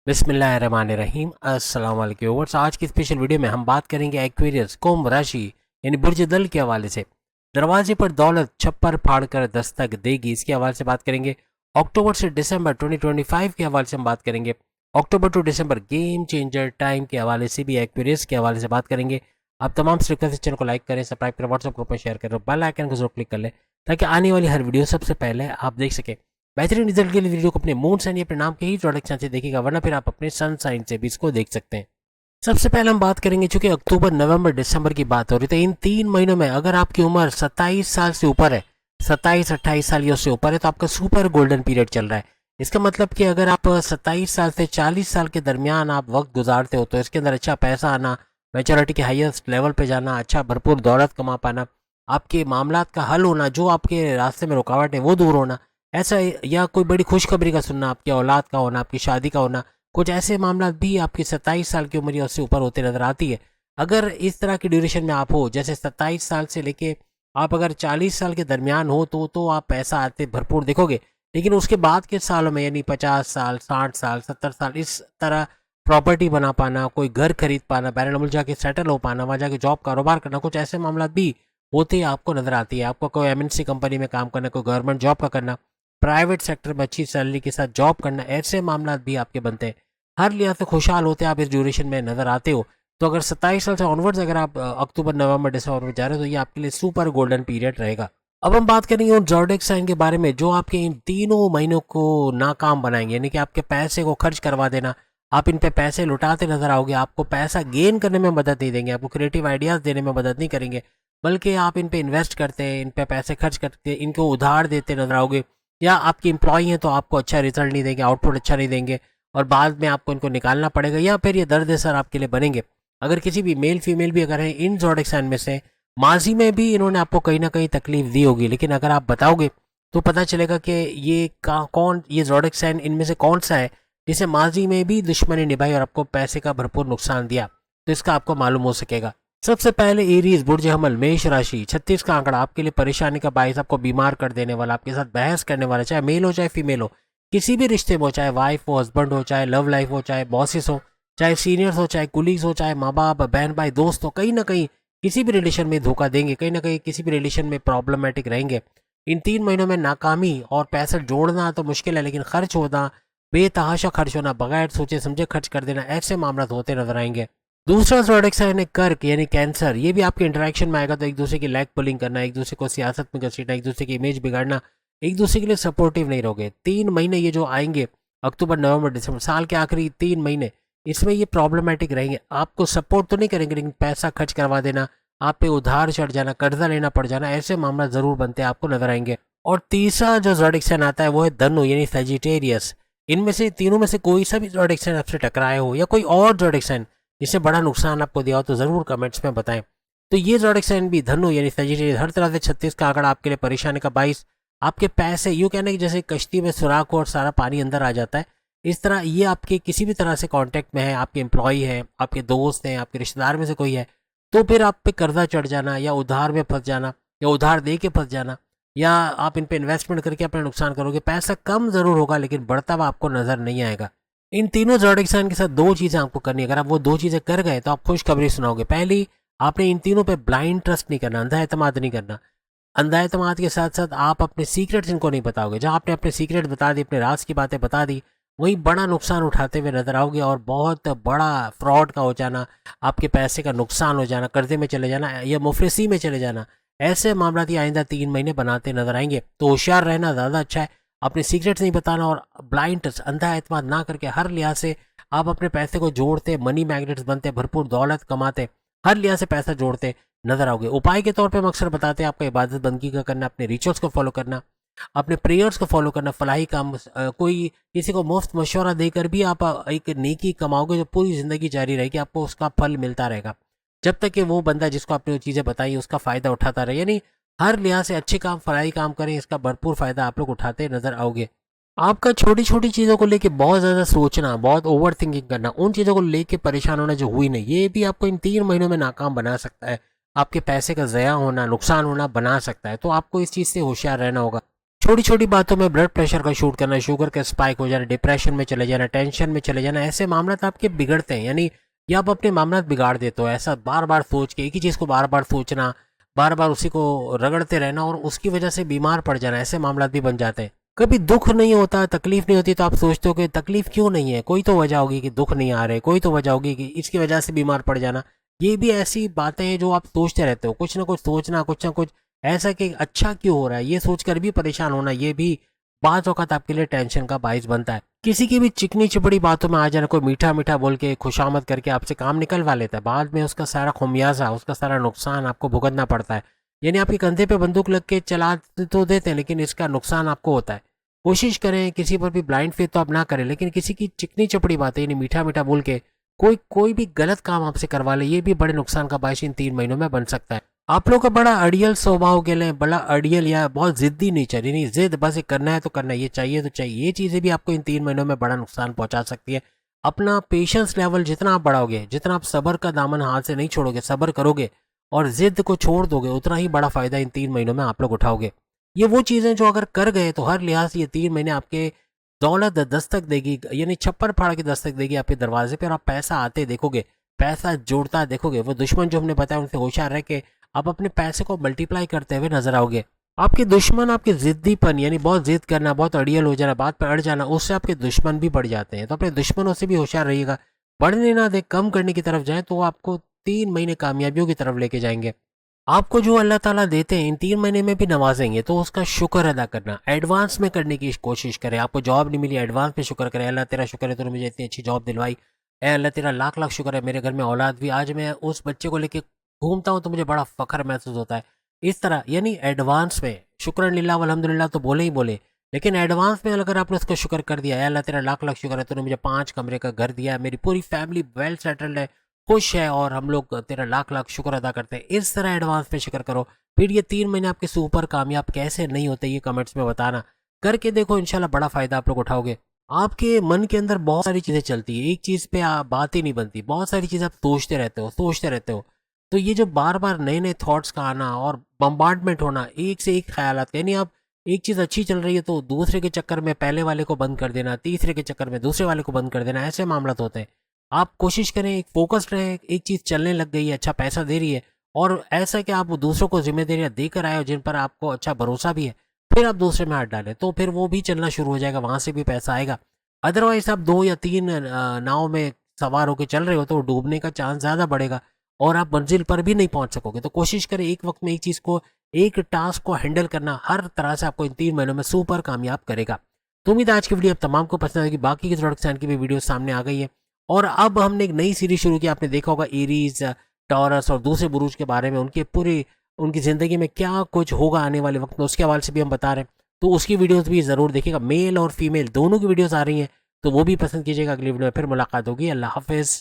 बिस्मिल्लाहिर्रहमानिर्रहीम अस्सलाम वालेकुम व्यूअर्स। आज की स्पेशल वीडियो में हम बात करेंगे एक्वेरियस कुंभ राशि यानी बुर्ज दल के हवाले से। दरवाजे पर दौलत छप्पर फाड़ कर दस्तक देगी, इसके हवाले से बात करेंगे। अक्टूबर से दिसंबर 2025 के हवाले से हम बात करेंगे। October to December game changer time के हवाले से भी एक्वेरियस के हवाले से बात करेंगे। आप तमाम से रिक्वेस्ट चैनल को लाइक करें, सब्सक्राइब करें, व्हाट्सएप ग्रुप में शेयर करें, बेल आइकन को जरूर क्लिक कर लें ताकि आने वाली हर वीडियो सबसे पहले आप देख सकें। बेहतरीन रिजल्ट के लिए वीडियो को अपने मून साइन या अपने नाम के ही प्रोडक्ट से देखिएगा, वरना फिर आप अपने सन साइन से भी इसको देख सकते हैं। सबसे पहले हम बात करेंगे, चूंकि अक्टूबर नवंबर दिसंबर की बात हो रही है, तो इन 3 महीनों में अगर आपकी उम्र 27 साल से ऊपर है, 27-28 साल या उससे ऊपर है, तो आपका सुपर गोल्डन पीरियड चल रहा है। इसका मतलब कि अगर आप 27 साल से 40 साल के दरमियान आप वक्त गुजारते हो, तो इसके अंदर अच्छा पैसा आना, मेचोरिटी के हाईएस्ट लेवल पे जाना, अच्छा भरपूर दौलत कमा पाना, आपके मामलात का हल होना, जो आपके रास्ते में रुकावट है वो दूर होना, ऐसा, या कोई बड़ी खुशखबरी का सुनना, आपकी औलाद का होना, आपकी शादी का होना, कुछ ऐसे मामला भी आपकी 27 साल की उम्र या उससे ऊपर होते नजर आती है। अगर इस तरह की ड्यूरेशन में आप हो, जैसे 27 साल से लेके आप अगर 40 साल के दरमियान हो, तो आप पैसा आते भरपूर देखोगे। लेकिन उसके बाद के सालों में यानी 50 साल, 60 साल, 70 साल, इस तरह प्रॉपर्टी बना पाना, कोई घर खरीद पाना, बैरन मुल्क जाके सेटल हो पाना, वहाँ जाके जॉब कारोबार करना, कुछ ऐसे मामला भी होते आपको नजर आती है। आपको कोई एमएनसी कंपनी में काम करना, कोई गवर्नमेंट जॉब का करना, प्राइवेट सेक्टर में अच्छी सैलरी के साथ जॉब करना, ऐसे मामला भी आपके बनते हैं। हर लिहाज से खुशहाल होते हैं आप इस ड्यूरेशन में नजर आते हो। तो अगर 27 साल से ऑनवर्ड्स अगर आप अक्टूबर नवंबर दिसंबर में जा रहे हो, तो ये आपके लिए सुपर गोल्डन पीरियड रहेगा। अब हम बात करेंगे उन ज़ोडिएक साइन के बारे में जो आपके इन तीनों महीनों को नाकाम बनाएंगे, यानी कि आपके पैसे को खर्च करवा देना। आप इन पे पैसे लुटाते नजर आओगे, आपको पैसा गेन करने में मदद नहीं देंगे, आपको क्रिएटिव आइडियाज देने में मदद नहीं करेंगे, बल्कि आप इन पे इन्वेस्ट करते हैं, इन पे पैसे खर्च करके इनको उधार देते नजर आओगे। या आपकी एम्प्लॉई हैं तो आपको अच्छा रिजल्ट नहीं देंगे, आउटपुट अच्छा नहीं देंगे, और बाद में आपको इनको निकालना पड़ेगा, या फिर ये दर्द सर आपके लिए बनेंगे। अगर किसी भी मेल फीमेल भी अगर है इन ज़ोडिएक साइन में से, माजी में भी इन्होंने आपको कहीं ना कहीं तकलीफ दी होगी, लेकिन अगर आप बताओगे तो पता चलेगा कि ये कौन, ये ज़ोडिएक साइन इनमें से कौन सा है जिसे माजी में भी दुश्मनी निभाई और आपको पैसे का भरपूर नुकसान दिया, तो इसका आपको मालूम हो सकेगा। सबसे पहले एरीज बुर्ज हमल मेष राशि, 36 का आंकड़ा आपके लिए परेशानी का बायस, आपको बीमार कर देने वाला, आपके साथ बहस करने वाला, चाहे मेल हो चाहे फीमेल हो, किसी भी रिश्ते में हो, चाहे वाइफ हो, हस्बैंड हो, चाहे लव लाइफ हो, चाहे बॉसेस हो, चाहे सीनियर्स हो, चाहे कुलीग्स हो, चाहे माँ बाप, बहन भाई, दोस्त हो, कहीं ना कहीं किसी भी रिलेशन में धोखा देंगे, कहीं ना कहीं किसी भी रिलेशन में प्रॉब्लमेटिक रहेंगे। इन 3 महीनों में नाकामी, और पैसा जोड़ना तो मुश्किल है, लेकिन खर्च होना, बेतहाशा खर्च होना, बगैर सोचे समझे खर्च कर देना, ऐसे मामला होते नजर आएंगे। दूसरा ज़ोडिएक साइन है कर्क यानी कैंसर। ये भी आपके इंटरेक्शन में आएगा, तो एक दूसरे की लेग पुलिंग करना, एक दूसरे को सियासत में घसीटना, एक दूसरे की इमेज बिगाड़ना, एक दूसरे के लिए सपोर्टिव नहीं रहोगे। 3 महीने ये जो आएंगे, अक्टूबर नवंबर दिसंबर, साल के आखिरी 3 महीने, इसमें ये प्रॉब्लमेटिक रहेंगे। आपको सपोर्ट तो नहीं करेंगे, लेकिन पैसा खर्च करवा देना, आप पे उधार चढ़ जाना, कर्जा लेना पड़ जाना, ऐसे मामला जरूर बनते हैं, आपको नजर आएंगे। और तीसरा जो ज़ोडिएक साइन आता है वो है धनु यानी सजिटेरियस। इनमें से तीनों में से कोई सा भी ज़ोडिएक साइन आपसे टकराए हो, या कोई और ज़ोडिएक साइन जिससे बड़ा नुकसान आपको दिया हो, तो जरूर कमेंट्स में बताएं। तो ये ज़ोडिएक साइन भी धनु यानी सजिटेरियस, हर तरह से 36 का आंकड़ा आपके लिए परेशानी का बाइस, आपके पैसे यूँ कहना कि जैसे कश्ती में सुराख हो और सारा पानी अंदर आ जाता है, इस तरह ये आपके किसी भी तरह से कांटेक्ट में है, आपके एम्प्लॉय है, आपके दोस्त हैं, आपके रिश्तेदार में से कोई है, तो फिर आप पे कर्जा चढ़ जाना, या उधार में फंस जाना, या उधार दे के फंस जाना, या आप इन पे इन्वेस्टमेंट करके अपना नुकसान करोगे। पैसा कम जरूर होगा, लेकिन बढ़ता हुआ आपको नजर नहीं आएगा। इन तीनों ज़ोडिएक साइन के साथ दो चीजें आपको करनी है। अगर आप वो दो चीजें कर गए तो आप खुशखबरी सुनाओगे। पहली, आपने इन तीनों पे ब्लाइंड ट्रस्ट नहीं करना, अंधा एतमाद नहीं करना। अंधा एतमाद के साथ साथ आप अपने सीक्रेट्स इनको नहीं बताओगे। जहां आपने अपने सीक्रेट बता दी, अपने राज की बातें बता दी, वहीं बड़ा नुकसान उठाते हुए नजर आओगे, और बहुत बड़ा फ्रॉड का हो जाना, आपके पैसे का नुकसान हो जाना, कर्जे में चले जाना, या मुफलिसी में चले जाना, ऐसे मामला ही आइंदा 3 महीने बनाते नजर आएंगे। तो होशियार रहना ज़्यादा अच्छा है, अपने सीक्रेट्स नहीं बताना, और ब्लाइंड ट्रस्ट, अंधा एतमाद ना करके हर लिहाज से आप अपने पैसे को जोड़ते, मनी मैग्नेट्स बनते, भरपूर दौलत कमाते, हर लिहाज से पैसा जोड़ते नजर आओगे। उपाय के तौर पे हम अक्सर बताते हैं आपका इबादत बंदगी का करना, अपने रिचुअल्स को फॉलो करना, अपने प्रेयर्स को फॉलो करना, फलाही काम, कोई किसी को मुफ्त मशवरा देकर भी आप एक नेकी कमाओगे जो पूरी ज़िंदगी जारी रहेगी, आपको उसका फल मिलता रहेगा, जब तक कि वो बंदा जिसको आपने वो चीज़ें बताई उसका फ़ायदा उठाता रहे। यानी हर लिहाज से अच्छे काम, फलाही काम करें, इसका भरपूर फ़ायदा आप लोग उठाते नजर आओगे। आपका छोटी छोटी चीज़ों को लेके बहुत ज़्यादा सोचना, बहुत ओवर थिंकिंग करना, उन चीज़ों को लेके परेशान होना जो हुई नहीं, ये भी आपको इन 3 महीनों में नाकाम बना सकता है, आपके पैसे का ज़या होना, नुकसान होना बना सकता है। तो आपको इस चीज़ से होशियार रहना होगा। छोटी छोटी बातों में ब्लड प्रेशर का शूट करना, शुगर का स्पाइक हो जाना, डिप्रेशन में चले जाना, टेंशन में चले जाना, ऐसे मामला आपके बिगड़ते हैं। यानी ये आप अपने मामला बिगाड़ देते हो। ऐसा बार बार सोच के एक ही चीज़ को बार बार सोचना, बार बार उसी को रगड़ते रहना और उसकी वजह से बीमार पड़ जाना, ऐसे मामला भी बन जाते हैं। कभी दुख नहीं होता, तकलीफ नहीं होती तो आप सोचते हो कि तकलीफ क्यों नहीं है, कोई तो वजह होगी कि दुख नहीं आ रहे, कोई तो वजह होगी कि इसकी वजह से बीमार पड़ जाना। ये भी ऐसी बातें हैं जो आप सोचते रहते हो, कुछ ना कुछ सोचना, कुछ ना कुछ ऐसा कि अच्छा क्यों हो रहा है, ये सोचकर भी परेशान होना, ये भी बात औक़ात आपके लिए टेंशन का बाइस बनता है। किसी की भी चिकनी चपड़ी बातों में आ जाना, कोई मीठा मीठा बोल के खुशामद करके आपसे काम निकलवा लेता है, बाद में उसका सारा खुमियाजा, उसका सारा नुकसान आपको भुगतना पड़ता है। यानी आपके कंधे पे बंदूक लग के चला तो देते हैं, लेकिन इसका नुकसान आपको होता है। कोशिश करें किसी पर भी ब्लाइंड फेथ तो आप ना करें, लेकिन किसी की चिकनी चपड़ी बातें यानी मीठा मीठा बोल के कोई कोई भी गलत काम आपसे करवा ले, ये भी बड़े नुकसान का बायस इन 3 महीनों में बन सकता है। आप लोग का बड़ा अड़ियल स्वभाव के लिए, बड़ा अड़ियल या बहुत जिद्दी नेचर, यानी जिद बस ये करना है तो करना है, ये चाहिए तो चाहिए, ये चीज़ें भी आपको इन 3 महीनों में बड़ा नुकसान पहुंचा सकती है। अपना पेशेंस लेवल जितना आप बढ़ाओगे, जितना आप सब्र का दामन हाथ से नहीं छोड़ोगे, सब्र करोगे और जिद को छोड़ दोगे, उतना ही बड़ा फायदा इन 3 महीनों में आप लोग उठाओगे। ये वो चीज़ें जो अगर कर गए तो हर लिहाज से ये 3 महीने आपके दौलत दस्तक देगी, यानी छप्पर फाड़ के दस्तक देगी आपके दरवाजे पे और आप पैसा आते देखोगे, पैसा जोड़ता देखोगे। वो दुश्मन जो हमने बताया उनसे होशियार रह के आप अपने पैसे को मल्टीप्लाई करते हुए नजर आओगे। आपके दुश्मन आपके जिद्दीपन, यानी बहुत जिद करना, बहुत अड़ियल हो जाना, बात पर अड़ जाना, उससे आपके दुश्मन भी बढ़ जाते हैं। तो अपने दुश्मनों से भी होशियार रहिएगा, बढ़ने ना दे, कम करने की तरफ जाए तो वो आपको 3 महीने कामयाबियों की तरफ लेके जाएंगे। आपको जो अल्लाह ताला देते हैं इन 3 महीने में भी नवाजेंगे, तो उसका शुक्र अदा करना, एडवांस में करने की कोशिश करें। आपको जॉब नहीं मिली, एडवांस में शुक्र करें, अल्लाह तेरा शुक्र है तूने मुझे इतनी अच्छी जॉब दिलवाई, ए अल्लाह तेरा लाख लाख शुक्र है मेरे घर में औलाद भी, आज मैं उस बच्चे को लेके घूमता हूँ तो मुझे बड़ा फख्र महसूस होता है। इस तरह यानी एडवांस में शुक्र लिल्लाह वल्हम्दुलिल्लाह तो बोले ही बोले, लेकिन एडवांस में अगर आपने उसका शुक्र कर दिया, अल्लाह तेरा लाख लाख शुक्र है तूने मुझे 5 कमरे का घर दिया, मेरी पूरी फैमिली वेल सेटल्ड है, खुश है और हम लोग तेरा लाख लाख शुक्र अदा करते हैं, इस तरह एडवांस में शुक्र करो। फिर ये 3 महीने आपके सुपर कामयाब कैसे नहीं होते ये कमेंट्स में बताना, करके देखो इंशाल्लाह बड़ा फायदा आप लोग उठाओगे। आपके मन के अंदर बहुत सारी चीज़ें चलती है, एक चीज़ पे आप बात ही नहीं बनती, बहुत सारी चीज़ें आप सोचते रहते हो, सोचते रहते हो। तो ये जो बार बार नए नए थॉट्स का आना और बम्बार्डमेंट होना एक से एक ख्यालात, यानी आप एक चीज़ अच्छी चल रही है तो दूसरे के चक्कर में पहले वाले को बंद कर देना, तीसरे के चक्कर में दूसरे वाले को बंद कर देना, ऐसे मामला तो होते हैं। आप कोशिश करें एक फोकस्ड रहे, एक चीज़ चलने लग गई है, अच्छा पैसा दे रही है और ऐसा कि आप दूसरों को जिम्मेदारियां देकर आए हो जिन पर आपको अच्छा भरोसा भी है, फिर आप दूसरे में हाथ डालें तो फिर वो भी चलना शुरू हो जाएगा, वहां से भी पैसा आएगा। अदरवाइज आप 2 या 3 नाव में सवार होकर चल रहे हो तो डूबने का चांस ज़्यादा बढ़ेगा और आप मंजिल पर भी नहीं पहुंच सकोगे। तो कोशिश करें एक वक्त में एक चीज़ को, एक टास्क को हैंडल करना हर तरह से आपको इन 3 महीनों में सुपर कामयाब करेगा। तो उम्मीद है आज की वीडियो आप तमाम को पसंद आएगी। बाकी की प्रोडक्ट्स की भी वीडियो सामने आ गई है और अब हमने एक नई सीरीज शुरू की, आपने देखा होगा एरीज, टॉरस और दूसरे बुरूज के बारे में, उनके पूरी उनकी ज़िंदगी में क्या कुछ होगा आने वाले वक्त में, उसके हवाले से भी हम बता रहे हैं। तो उसकी वीडियोस भी ज़रूर देखिएगा, मेल और फीमेल दोनों की वीडियोस आ रही हैं, तो वो भी पसंद कीजिएगा। अगली वीडियो में फिर मुलाकात होगी। अल्लाह हाफिज़।